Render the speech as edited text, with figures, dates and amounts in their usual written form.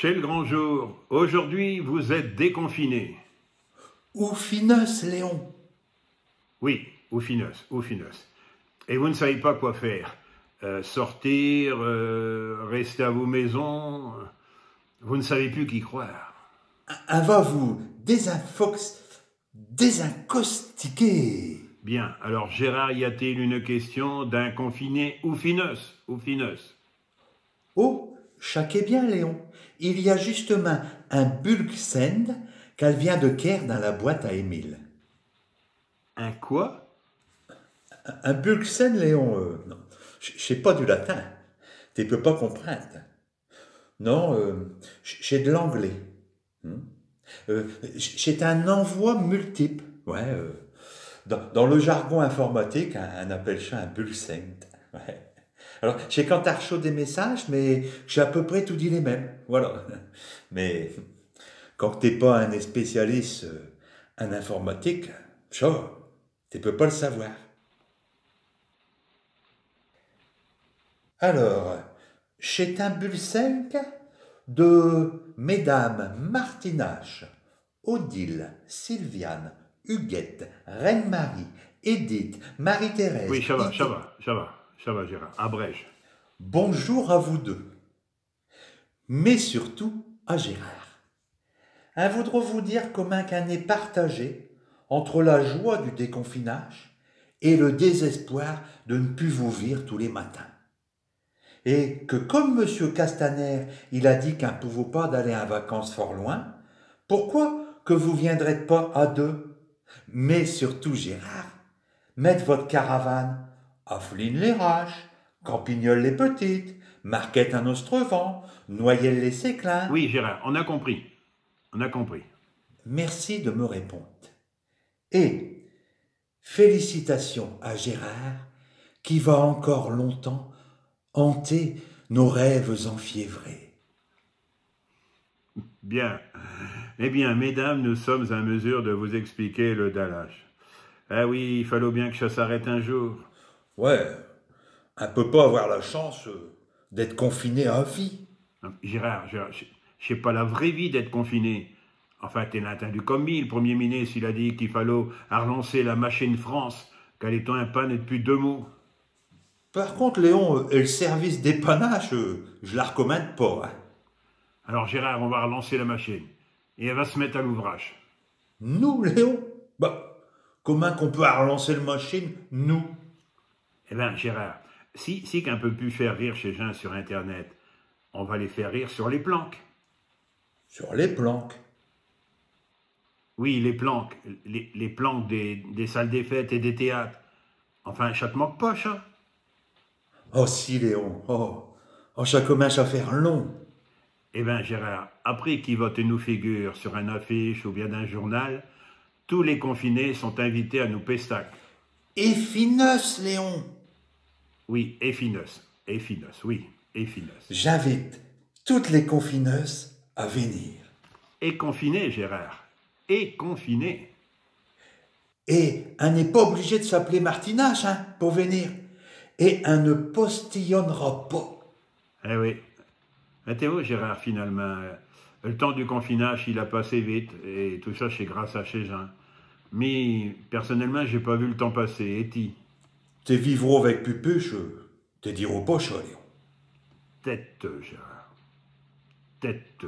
C'est le grand jour. Aujourd'hui, vous êtes déconfinés. Ou finos, Léon. Oui, ou finos, ou finos. Et vous ne savez pas quoi faire. Sortir, rester à vos maisons. Vous ne savez plus qui croire. Va vous désincostiquer. Bien, alors Gérard, y a-t-il une question d'un confiné ou finos, ou finos? Oh, chaque est bien, Léon. Il y a justement un bulksend qu'elle vient de quer dans la boîte à Émile. Un quoi? Un bulksend, Léon, non. Je sais pas du latin. Tu peux pas comprendre. Non, c'est de l'anglais. C'est un envoi multiple. Ouais, dans le jargon informatique, on appelle ça un bulksend. Ouais. Alors, j'ai quand t'as reçu des messages, mais j'ai à peu près tout dit les mêmes. Voilà. Mais quand t'es pas un spécialiste en informatique, ça, tu peux pas le savoir. Alors, c'est un bulletin de Mesdames Martinache, Odile, Sylviane, Huguette, Reine-Marie, Édith, Marie-Thérèse, Oui, ça va, Gérard. Abrège. Bonjour à vous deux, mais surtout à Gérard. Un voudrait vous dire comment qu'un est partagé entre la joie du déconfinage et le désespoir de ne plus vous vire tous les matins. Et que comme M. Castaner, il a dit qu'un ne pouvait pas d'aller en vacances fort loin, pourquoi que vous viendrez pas à deux? Mais surtout Gérard, mettre votre caravane à Flines-les-Raches, Campignol-les-Petites, Marquette en Ostrevent, Noyelles-les-Séclins. Oui, Gérard, on a compris. On a compris. Merci de me répondre. Et félicitations à Gérard qui va encore longtemps hanter nos rêves enfiévrés. Bien. Eh bien, mesdames, nous sommes à mesure de vous expliquer le dallage. Ah oui, il fallait bien que ça s'arrête un jour. Ouais, on peut pas avoir la chance d'être confiné à vie. Gérard, c'est pas la vraie vie d'être confiné. Enfin, t'es entendu comme il, le Premier ministre, il a dit qu'il fallait relancer la machine France, qu'elle est en panne depuis 2 mois. Par contre, Léon, le service dépannage, je la recommande pas. Hein. Alors Gérard, on va relancer la machine. Et elle va se mettre à l'ouvrage. Nous, Léon? Bah, comment qu'on peut relancer la machine, nous? Eh bien, Gérard, si qu'un peut plus faire rire chez gens sur Internet, on va les faire rire sur les planques. Sur les planques. Oui, les planques. Les planques des salles des fêtes et des théâtres. Enfin, ça te manque pas, ça? Oh si, Léon, oh, ça commence à faire long. Eh bien, Gérard, après qui vote nous figure sur une affiche ou bien d'un journal, tous les confinés sont invités à nous pestac. Et finos, Léon. Oui, et finos, oui, et finos. J'invite toutes les confineuses à venir. Et confiné, Gérard, et confiné. Et on n'est pas obligé de s'appeler Martinache, hein, pour venir. Et on ne postillonnera pas. Eh oui. Mais t'es où, Gérard, finalement? Le temps du confinage, il a passé vite, et tout ça, c'est grâce à chez Jean. Mais, personnellement, j'ai pas vu le temps passer, et ti? T'es vivre avec pupuche, t'es dire au poche, Léon. Tête, Gérard. Tête.